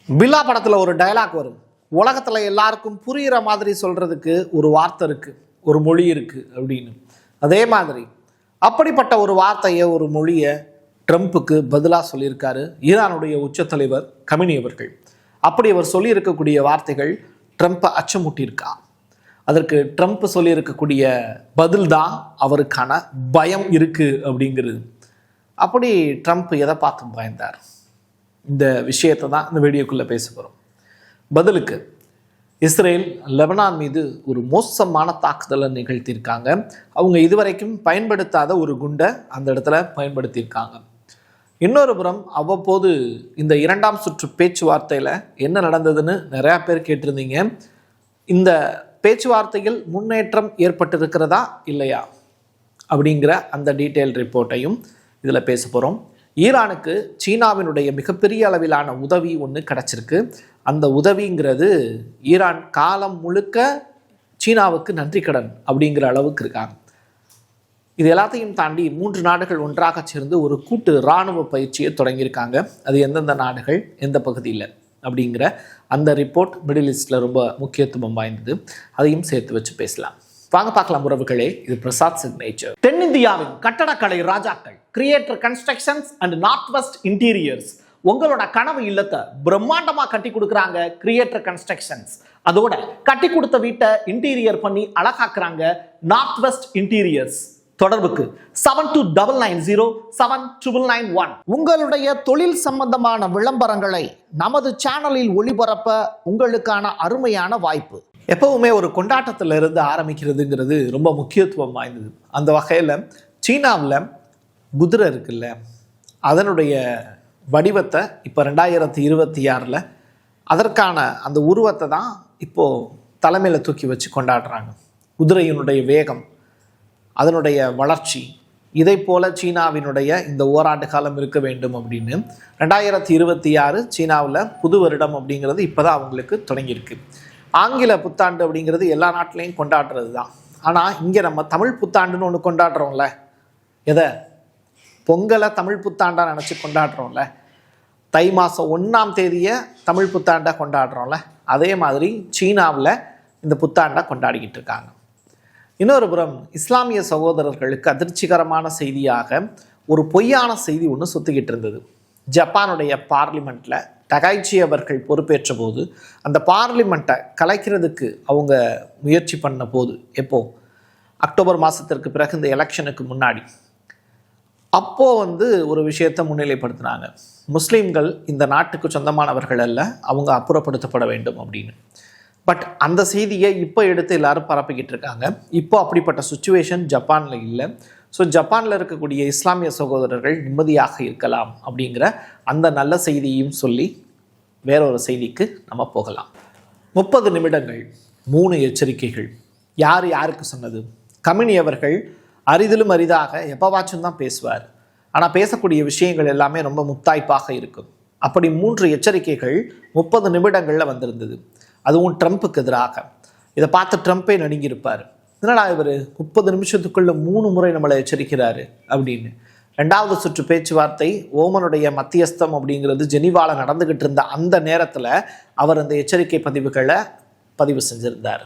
பில்லா படத்தில் ஒரு டயலாக் வரும். உலகத்தில் எல்லாருக்கும் புரிகிற மாதிரி சொல்கிறதுக்கு ஒரு வார்த்தை இருக்குது, ஒரு மொழி இருக்குது அப்படின்னு. அதே மாதிரி அப்படிப்பட்ட ஒரு வார்த்தையை, ஒரு மொழியை ட்ரம்ப்புக்கு பதிலாக சொல்லியிருக்காரு ஈரானுடைய உச்சத்தலைவர் கமினி அவர்கள். அப்படி அவர் சொல்லியிருக்கக்கூடிய வார்த்தைகள் ட்ரம்ப்பை அச்சமூட்டியிருக்கா. அதற்கு ட்ரம்ப் சொல்லியிருக்கக்கூடிய பதில் தான் அவருக்கான பயம் இருக்குது அப்படிங்கிறது. அப்படி ட்ரம்ப் எதை பார்த்து பயந்தார்? இந்த விஷயத்தை தான் இந்த வீடியோக்குள்ளே பேச போகிறோம். பதிலுக்கு இஸ்ரேல் லெபனான் மீது ஒரு மோசமான தாக்குதலை நிகழ்த்தியிருக்காங்க. அவங்க இதுவரைக்கும் பயன்படுத்தாத ஒரு குண்டை அந்த இடத்துல பயன்படுத்தியிருக்காங்க. இன்னொரு புறம் அவ்வப்போது இந்த இரண்டாம் சுற்று பேச்சுவார்த்தையில் என்ன நடந்ததுன்னு நிறையா பேர் கேட்டிருந்தீங்க. இந்த பேச்சுவார்த்தையில் முன்னேற்றம் ஏற்பட்டிருக்கிறதா இல்லையா அப்படிங்கிற அந்த டீட்டெயில் ரிப்போர்ட்டையும் இதில் பேச போகிறோம். ஈரானுக்கு சீனாவினுடைய மிகப்பெரிய அளவிலான உதவி ஒன்று கிடச்சிருக்கு. அந்த உதவிங்கிறது ஈரான் காலம் முழுக்க சீனாவுக்கு நன்றி கடன் அப்படிங்கிற அளவுக்கு இருக்காங்க. இது எல்லாத்தையும் தாண்டி 3 நாடுகள் ஒன்றாக சேர்ந்து ஒரு கூட்டு இராணுவ பயிற்சியை தொடங்கியிருக்காங்க. அது எந்தெந்த நாடுகள், எந்த பகுதியில் அப்படிங்கிற அந்த ரிப்போர்ட் மிடில் ஈஸ்டில் ரொம்ப முக்கியத்துவம் வாய்ந்தது. அதையும் சேர்த்து வச்சு பேசலாம். வாங்க பார்க்கலாம் உறவுகளே. இது பிரசாத் சிக்னேச்சர். தென்னிந்தியாவின் கட்டடக்கலை ராஜாக்கள் creator constructions and north west interiors உங்களோட கனவு இல்லத்தை பிரம்மாண்டமா கட்டி கொடுக்குறாங்க கிரியேட்டர் கன்ஸ்ட்ரக்ஷன்ஸ். அதோட கட்டி கொடுத்த வீட்டை இன்டீரியர் பண்ணி அழகாக்குறாங்க நார்த் வெஸ்ட் இன்டீரியர்ஸ். தொடர்புக்கு 72907991. உங்களுடைய தொழில் சம்பந்தமான விளம்பரங்களை நமது சேனலில் ஒளிபரப்ப உங்களுக்கான அருமையான வாய்ப்பு. எப்பவுமே ஒரு கொண்டாட்டத்திலிருந்து ஆரம்பிக்கிறதுங்கிறது ரொம்ப முக்கியத்துவம் வாய்ந்தது. அந்த வகையில் சீனாவில் குதிரை இருக்குல்ல, அதனுடைய வடிவத்தை இப்போ 2026 அதற்கான அந்த உருவத்தை தான் இப்போது தலைமையில் தூக்கி வச்சு கொண்டாடுறாங்க. குதிரையினுடைய வேகம், அதனுடைய வளர்ச்சி, இதை போல சீனாவினுடைய இந்த ஓராண்டு காலம் இருக்க வேண்டும் அப்படின்னு 2026 சீனாவில் புது வருடம் அப்படிங்கிறது இப்போ தான் அவங்களுக்கு தொடங்கியிருக்கு. ஆங்கில புத்தாண்டு அப்படிங்கிறது எல்லா நாட்டிலையும் கொண்டாடுறது தான். ஆனால் இங்கே நம்ம தமிழ் புத்தாண்டுன்னு ஒன்று கொண்டாடுறோம்ல, எதை பொங்கலை தமிழ் புத்தாண்டாக நினச்சி கொண்டாடுறோம்ல, தை மாதம் 1ஆம் தேதியை தமிழ் புத்தாண்டாக கொண்டாடுறோம்ல, அதே மாதிரி சீனாவில் இந்த புத்தாண்டை கொண்டாடிக்கிட்டு இருக்காங்க. இன்னொரு புறம் இஸ்லாமிய சகோதரர்களுக்கு அதிர்ச்சிகரமான செய்தியாக ஒரு பொய்யான செய்தி ஒன்று சுற்றிக்கிட்டு இருந்தது. ஜப்பானுடைய பார்லிமெண்ட்டில் டகாய்ச்சி அவர்கள் பொறுப்பேற்ற போது அந்த பார்லிமெண்ட்டை கலைக்கிறதுக்கு அவங்க முயற்சி பண்ண போது, எப்போ அக்டோபர் மாதத்திற்கு பிறகு இந்த எலெக்ஷனுக்கு முன்னாடி, அப்போது ஒரு விஷயத்தை முன்னிலைப்படுத்தினாங்க. முஸ்லீம்கள் இந்த நாட்டுக்கு சொந்தமானவர்கள் அல்ல, அவங்க அப்புறப்படுத்தப்பட வேண்டும் அப்படின்னு. பட் அந்த செய்தியை இப்போ எடுத்து எல்லாரும் பரப்பிக்கிட்டு இருக்காங்க. இப்போ அப்படிப்பட்ட சுச்சுவேஷன் ஜப்பானில் இல்லை. ஸோ ஜப்பானில் இருக்கக்கூடிய இஸ்லாமிய சகோதரர்கள் நிம்மதியாக இருக்கலாம் அப்படிங்கிற அந்த நல்ல செய்தியையும் சொல்லி வேறொரு செய்திக்கு நம்ம போகலாம். 30 நிமிடங்கள் 3 எச்சரிக்கைகள். யார் யாருக்கு சொன்னது? கமினி அவர்கள் அரிதிலும் அரிதாக எப்போவாச்சும் தான் பேசுவார். ஆனால் பேசக்கூடிய விஷயங்கள் எல்லாமே ரொம்ப முத்தாய்ப்பாக இருக்கும். அப்படி 3 எச்சரிக்கைகள் 30 நிமிடங்களில் வந்திருந்தது. அதுவும் ட்ரம்ப்புக்கு எதிராக. இதை பார்த்து ட்ரம்ப்பே நடுங்கியிருப்பார். என்னடா இவர் 30 நிமிஷத்துக்குள்ள 3 முறை நம்மளை எச்சரிக்கிறாரு அப்படின்னு. 2வது சுற்று பேச்சுவார்த்தை ஓமனுடைய மத்தியஸ்தம் அப்படிங்கிறது ஜெனீவாவில் நடந்துகிட்டு இருந்த அந்த நேரத்தில் அவர் அந்த எச்சரிக்கை பதிவுகளை பதிவு செஞ்சிருந்தார்.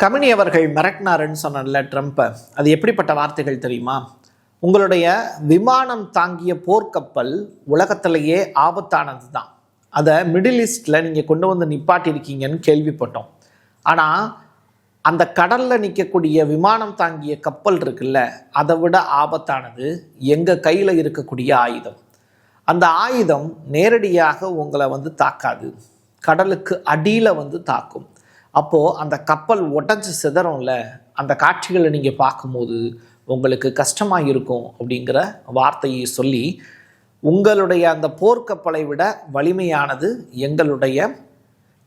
கமினி அவர்கள் மிரட்டினாருன்னு சொன்னல ட்ரம்ப்பை. அது எப்படிப்பட்ட வார்த்தைகள் தெரியுமா? உங்களுடைய விமானம் தாங்கிய போர்க்கப்பல் உலகத்திலேயே ஆபத்தானது தான், அதை மிடில் ஈஸ்டில் நீங்கள் கொண்டு வந்து நிப்பாட்டியிருக்கீங்கன்னு கேள்விப்பட்டோம். ஆனால் அந்த கடலில் நிற்கக்கூடிய விமானம் தாங்கிய கப்பல் இருக்குல்ல, அதை விட ஆபத்தானது எங்கள் கையில் இருக்கக்கூடிய ஆயுதம். அந்த ஆயுதம் நேரடியாக உங்களை தாக்காது, கடலுக்கு அடியில் தாக்கும். அப்போது அந்த கப்பல் உடஞ்சி சிதறும்ல, அந்த காட்சிகளை நீங்கள் பார்க்கும்போது உங்களுக்கு கஷ்டமாக இருக்கும் அப்படிங்கிற வார்த்தையை சொல்லி, உங்களுடைய அந்த போர்க்கப்பலை விட வலிமையானது எங்களுடைய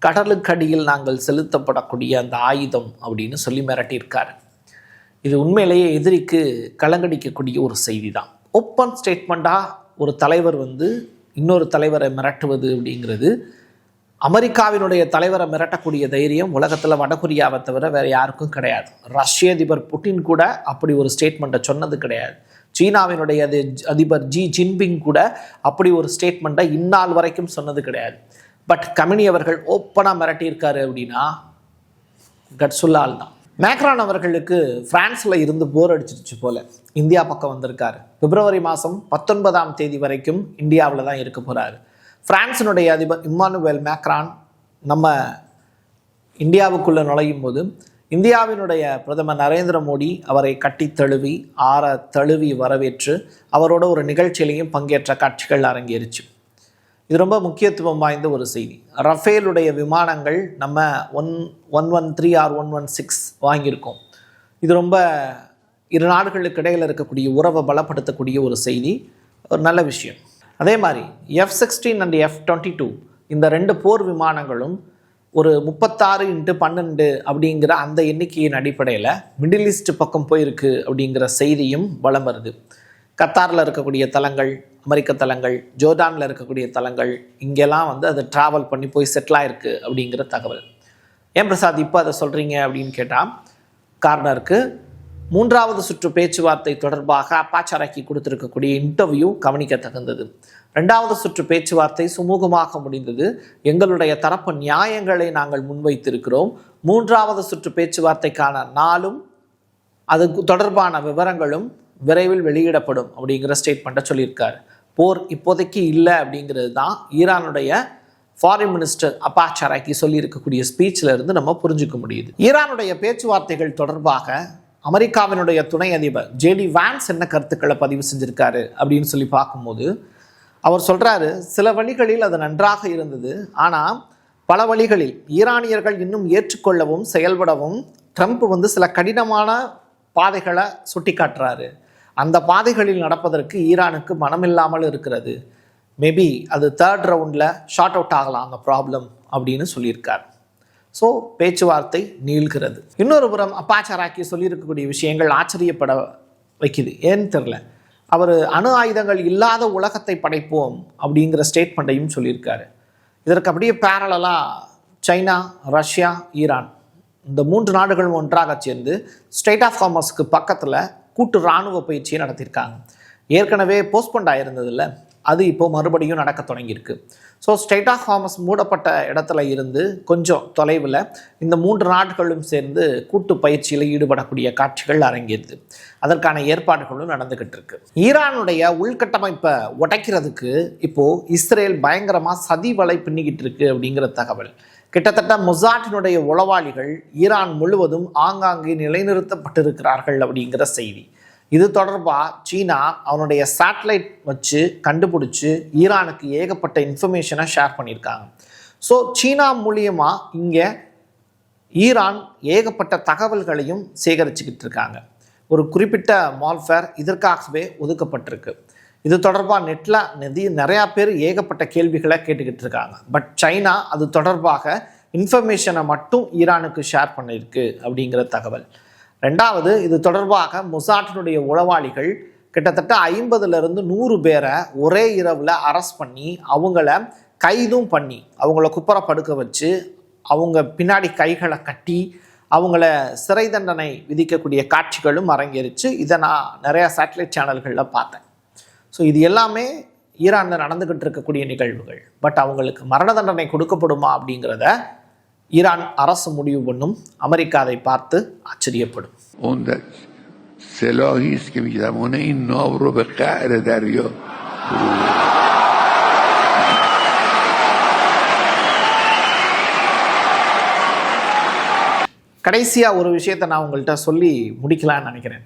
கடலுக்கடியில் நாங்கள் செலுத்தப்படக்கூடிய அந்த ஆயுதம் அப்படின்னு சொல்லி மிரட்டியிருக்கார். இது உண்மையிலேயே எதிரிக்கு கலங்கடிக்கக்கூடிய ஒரு செய்தி தான். ஓப்பன் ஸ்டேட்மெண்ட்டாக ஒரு தலைவர் இன்னொரு தலைவரை மிரட்டுவது அப்படிங்கிறது, அமெரிக்காவினுடைய தலைவரை மிரட்டக்கூடிய தைரியம் உலகத்தில் வடகொரியாவை தவிர வேறு யாருக்கும் கிடையாது. ரஷ்ய அதிபர் புட்டின் கூட அப்படி ஒரு ஸ்டேட்மெண்ட்டை சொன்னது கிடையாது. சீனாவினுடைய அதிபர் ஜி ஜின்பிங் கூட அப்படி ஒரு ஸ்டேட்மெண்ட்டை இந்நாள் வரைக்கும் சொன்னது கிடையாது. பட் கமினி அவர்கள் ஓப்பனாக மிரட்டியிருக்காரு அப்படின்னா கட்சுல்லால் தான். மேக்ரான் அவர்களுக்கு பிரான்ஸில் இருந்து போர் அடிச்சிருச்சு போல இந்தியா பக்கம் வந்திருக்காரு. பிப்ரவரி மாதம் 19ஆம் தேதி வரைக்கும் இந்தியாவில் தான் இருக்க போகிறாரு. பிரான்ஸினுடைய அதிபர் இம்மானுவேல் மேக்ரான் நம்ம இந்தியாவுக்குள்ளே நுழையும் போது இந்தியாவினுடைய பிரதமர் நரேந்திர மோடி அவரை கட்டி தழுவி தழுவி வரவேற்று அவரோட ஒரு நிகழ்ச்சியிலையும் பங்கேற்ற காட்சிகள் அரங்கேறிச்சு. இது ரொம்ப முக்கியத்துவம் வாய்ந்த ஒரு செய்தி. ரஃபேலுடைய விமானங்கள் நம்ம 113 ஆர் 116 வாங்கியிருக்கோம். இது ரொம்ப இரு நாடுகளுக்கு இடையில் இருக்கக்கூடிய உறவை பலப்படுத்தக்கூடிய ஒரு செய்தி, ஒரு நல்ல விஷயம். அதே மாதிரி F-16 அண்ட் F-22 இந்த 2 போர் விமானங்களும் ஒரு 36x12 அப்படிங்கிற அந்த எண்ணிக்கையின் அடிப்படையில் மிடில் ஈஸ்ட் பக்கம் போயிருக்கு அப்படிங்கிற செய்தியும் வலம் வருது. கத்தாரில் இருக்கக்கூடிய தலங்கள், அமெரிக்க தலங்கள், ஜோர்டானில் இருக்கக்கூடிய தலங்கள், இங்கெல்லாம் அது ட்ராவல் பண்ணி போய் செட்டில் ஆயிருக்கு அப்படிங்கிற தகவல். ஏன் பிரசாத் இப்போ அதை சொல்கிறீங்க அப்படின்னு கேட்டால் காரணம் இருக்குது. 3வது சுற்று பேச்சுவார்த்தை தொடர்பாக அப்பாச்சாராக்கி கொடுத்துருக்கக்கூடிய இன்டர்வியூ கவனிக்க தகுந்தது. 2வது சுற்று பேச்சுவார்த்தை சுமூகமாக முடிந்தது. எங்களுடைய தரப்பு நியாயங்களை நாங்கள் முன்வைத்திருக்கிறோம். 3வது சுற்று பேச்சுவார்த்தைக்கான நாளும் அது தொடர்பான விவரங்களும் விரைவில் வெளியிடப்படும் அப்படிங்கிற ஸ்டேட்மெண்ட்டை சொல்லியிருக்காரு. போர் இப்போதைக்கு இல்லை அப்படிங்கிறது தான் ஈரானுடைய ஃபாரின் மினிஸ்டர் அப்பாஸ் அராக்சி சொல்லியிருக்கக்கூடிய ஸ்பீச்சில் இருந்து நம்ம புரிஞ்சுக்க முடியுது. ஈரானுடைய பேச்சுவார்த்தைகள் தொடர்பாக அமெரிக்காவினுடைய துணை அதிபர் ஜேடி வான்ஸ் என்ன கருத்துக்களை பதிவு செஞ்சிருக்காரு அப்படின்னு சொல்லி பார்க்கும்போது அவர் சொல்கிறாரு, சில வழிகளில் அது நன்றாக இருந்தது, ஆனால் பல வழிகளில் ஈரானியர்கள் இன்னும் ஏற்றுக்கொள்ளவும் செயல்படவும் ட்ரம்ப் சில கடினமான பாதைகளை சுட்டி காட்டுறாரு. அந்த பாதைகளில் நடப்பதற்கு ஈரானுக்கு மனமில்லாமல் இருக்கிறது. மேபி அது 3rd ரவுண்டில் ஷார்ட் அவுட் ஆகலாம் அந்த ப்ராப்ளம் அப்படின்னு சொல்லியிருக்கார். ஸோ பேச்சுவார்த்தை நீள்கிறது. இன்னொரு புறம் அப்பாஸ் அராக்சி சொல்லியிருக்கக்கூடிய விஷயங்கள் ஆச்சரியப்பட வைக்குது. ஏன்னு தெரில, அவர் அணு ஆயுதங்கள் இல்லாத உலகத்தை படைப்போம் அப்படிங்கிற ஸ்டேட்மெண்ட்டையும் சொல்லியிருக்காரு. இதற்கு அப்படியே பேரலாக சைனா, ரஷ்யா, ஈரான் இந்த 3 நாடுகளும் ஒன்றாக சேர்ந்து ஸ்ட்ரெய்ட் ஆஃப் ஹார்மஸ்க்கு பக்கத்தில் கூட்டு இராணுவ பயிற்சியை நடத்தியிருக்காங்க. ஏற்கனவே போஸ்ட்போண்ட் ஆகிருந்ததில்ல, அது இப்போது மறுபடியும் நடக்க தொடங்கியிருக்கு. ஸோ ஸ்ட்ரெய்ட் ஆஃப் ஹார்மஸ் மூடப்பட்ட இடத்துல இருந்து கொஞ்சம் தொலைவில் இந்த 3 நாடுகளும் சேர்ந்து கூட்டு பயிற்சியில் ஈடுபடக்கூடிய காட்சிகள் அரங்கேறுது. அதற்கான ஏற்பாடுகளும் நடந்துக்கிட்டு இருக்கு. ஈரானுடைய உள்கட்டமைப்பை உடைக்கிறதுக்கு இப்போது இஸ்ரேல் பயங்கரமாக சதி வலை பின்னிக்கிட்டு இருக்கு அப்படிங்கிற தகவல். கிட்டத்தட்ட மொசாட்டினுடைய உளவாளிகள் ஈரான் முழுவதும் ஆங்காங்கே நிலைநிறுத்தப்பட்டிருக்கிறார்கள் அப்படிங்கிற செய்தி. இது தொடர்பாக சீனா அவனுடைய சேட்டலைட் வச்சு கண்டுபிடிச்சி ஈரானுக்கு ஏகப்பட்ட இன்ஃபர்மேஷனை ஷேர் பண்ணியிருக்காங்க. ஸோ சீனா மூலியமாக இங்கே ஈரான் ஏகப்பட்ட தகவல்களையும் சேகரிச்சுக்கிட்டு இருக்காங்க. ஒரு குறிப்பிட்ட மால்ஃபேர் இதற்காகவே ஒதுக்கப்பட்டிருக்கு. இது தொடர்பாக நெட்டில் நிறையா பேர் ஏகப்பட்ட கேள்விகளை கேட்டுக்கிட்டு இருக்காங்க. பட் சைனா அது தொடர்பாக இன்ஃபர்மேஷனை மட்டும் ஈரானுக்கு ஷேர் பண்ணியிருக்கு அப்படிங்கிற தகவல். 2வது, இது தொடர்பாக மொசாட்டினுடைய உளவாளிகள் கிட்டத்தட்ட 50லேருந்து 100 பேரை ஒரே இரவில் அரெஸ்ட் பண்ணி அவங்கள கைதும் பண்ணி அவங்கள குப்புற படுக்க வச்சு அவங்க பின்னாடி கைகளை கட்டி அவங்கள சிறை தண்டனை விதிக்கக்கூடிய காட்சிகளும் அரங்கேறிச்சு. இதை நான் நிறையா சேட்டலைட் சேனல்களில் பார்த்தேன். ஸோ இது எல்லாமே ஈரானில் நடந்துக்கிட்டு இருக்கக்கூடிய நிகழ்வுகள். பட் அவங்களுக்கு மரண தண்டனை கொடுக்கப்படுமா அப்படிங்கிறத ஈரான் அரசு முடிவு பண்ணும். அமெரிக்கா அதை பார்த்து ஆச்சரியப்படும். கடைசியாக ஒரு விஷயத்தை நான் உங்கள்கிட்ட சொல்லி முடிக்கலான்னு நினைக்கிறேன்.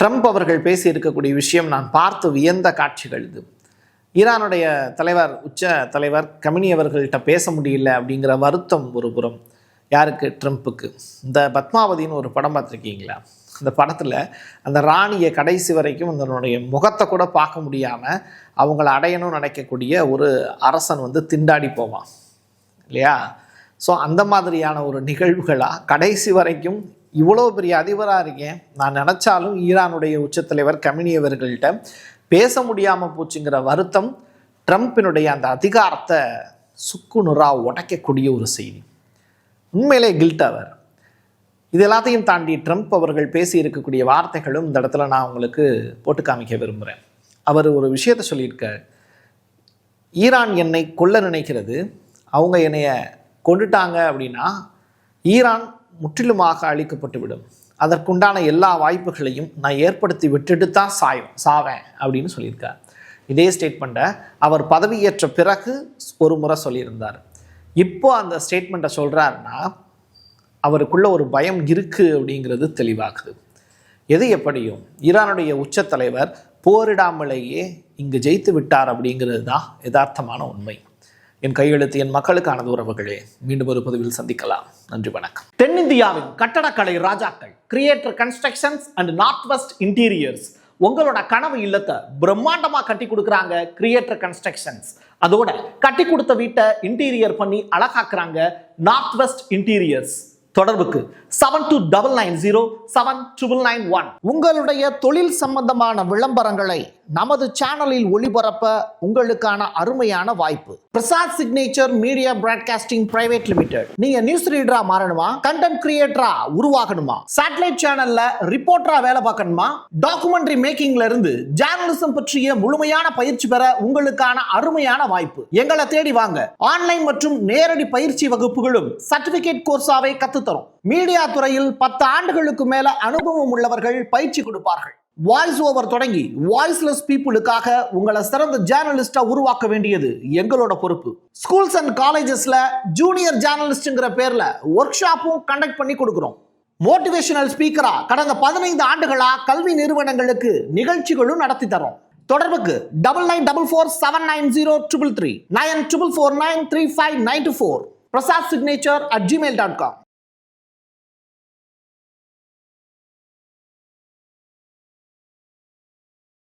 ட்ரம்ப் அவர்கள் பேசி இருக்கக்கூடிய விஷயம் நான் பார்த்து வியந்த காட்சிகள் இது. ஈரானுடைய தலைவர், உச்ச தலைவர் கமினி அவர்கள்ட்ட பேச முடியல அப்படிங்கிற வருத்தம் ஒரு புறம். யாருக்கு? ட்ரம்ப்புக்கு. இந்த பத்மாவதின்னு ஒரு படம் பார்த்துருக்கீங்களா? அந்த படத்தில் அந்த ராணியை கடைசி வரைக்கும் அதனுடைய முகத்தை கூட பார்க்க முடியாமல் அவங்கள அடையணும்னு நினைக்கக்கூடிய ஒரு அரசன் திண்டாடி போவான் இல்லையா? ஸோ அந்த மாதிரியான ஒரு நிகழ்வுகளாக கடைசி வரைக்கும் இவ்வளோ பெரிய அதிபராக இருக்கேன், நான் நினச்சாலும் ஈரானுடைய உச்சத்தலைவர் கமினி அவர்கள்ட்ட பேச முடியாமல் போச்சுங்கிற வருத்தம் ட்ரம்ப்பினுடைய அந்த அதிகாரத்தை சுக்குநூறாக உடைக்கக்கூடிய ஒரு செய்தி. உண்மையிலே கில்ட் அவர். இது எல்லாத்தையும் தாண்டி ட்ரம்ப் அவர்கள் பேசி இருக்கக்கூடிய வார்த்தைகளும் இந்த இடத்துல நான் உங்களுக்கு போட்டு காமிக்க விரும்புகிறேன். அவர் ஒரு விஷயத்தை சொல்லியிருக்கார். ஈரான் என்னை கொல்ல நினைக்கிறது, அவங்க என்னைய கொண்டுட்டாங்க அப்படின்னா ஈரான் முற்றிலுமாக அழிக்கப்பட்டுவிடும். அதற்குண்டான எல்லா வாய்ப்புகளையும் நான் ஏற்படுத்தி விட்டுட்டு தான் சாவேன் அப்படின்னு சொல்லியிருக்கார். இதே ஸ்டேட்மெண்ட்டை அவர் பதவியேற்ற பிறகு ஒரு முறை சொல்லியிருந்தார். இப்போ அந்த ஸ்டேட்மெண்ட்டை சொல்கிறாருன்னா அவருக்குள்ள ஒரு பயம் இருக்குது அப்படிங்கிறது தெளிவாகுது. எது எப்படியும் ஈரானுடைய உச்ச தலைவர் போரிடாமலேயே இங்கு ஜெயித்து விட்டார் அப்படிங்கிறது தான் யதார்த்தமான உண்மை. என் கையெழுத்து என் மக்களுக்கானது உறவுகளே. மீண்டும் ஒரு பதிவில் சந்திக்கலாம். நன்றி, வணக்கம். தென்னிந்தியாவின் கட்டடக்கலை ராஜாக்கள் creator constructions and north west interiors உங்களோட கனவு இல்லத்தை பிரம்மாண்டமா கட்டி கொடுக்குறாங்க கிரியேட்டர் கன்ஸ்ட்ரக்ஷன்ஸ். அதோட கட்டி கொடுத்த வீட்டை இன்டீரியர் பண்ணி அழகாக்குறாங்க நார்த் வெஸ்ட் இன்டீரியர்ஸ். தொடர்புக்கு 7290799991. உங்களுடைய தொழில் சம்பந்தமான விளம்பரங்களை நமது சேனலில் ஒளிபரப்ப உங்களுக்கான அருமையான வாய்ப்பு. Prasad signature media broadcasting private limited. நீங்க நியூஸ் ரீடரா மாறணுமா, கண்டென்ட் கிரியேட்டரா உருவாகணுமா, சேட்டலைட் சேனல்ல ரிப்போர்ட்டரா வேலை பார்க்கணுமா, டாக்குமெண்ட்ரி மேக்கிங்ல இருந்து ஜேர்னலிசம் பற்றிய முழுமையான பயிற்சி பெற உங்களுக்கான அருமையான வாய்ப்பு. எங்களை தேடி வாங்க. ஆன்லைன் மற்றும் நேரடி பயிற்சி வகுப்புகளும் சர்டிபிகேட் கோர்ஸாவே கத்து தரும். மீடியா துறையில் 10 ஆண்டுகளுக்கு மேல அனுபவம் உள்ளவர்கள் பயிற்சி கொடுப்பார்கள். வாய்ஸ் ஓவர் தொடங்கி வாய்ஸ்லெஸ் பீப்புளுக்காக உங்களை சிறந்த ஜேர்னலிஸ்டா உருவாக்க வேண்டியது எங்களோட பொறுப்பு. ஸ்கூல்ஸ் அண்ட் காலேஜஸ்ல ஜூனியர் ஜேர்னலிஸ்ட்ங்கிற பேர்ல ஒர்க் ஷாப்பும் கண்டக்ட் பண்ணி கொடுக்கிறோம். மோட்டிவேஷனல் ஸ்பீக்கரா கடந்த 15 ஆண்டுகளா கல்வி நிறுவனங்களுக்கு நிகழ்ச்சிகளும் நடத்தி தரோம். தொடர்புக்கு 9944790333 94493594 prasad signature@gmail.com.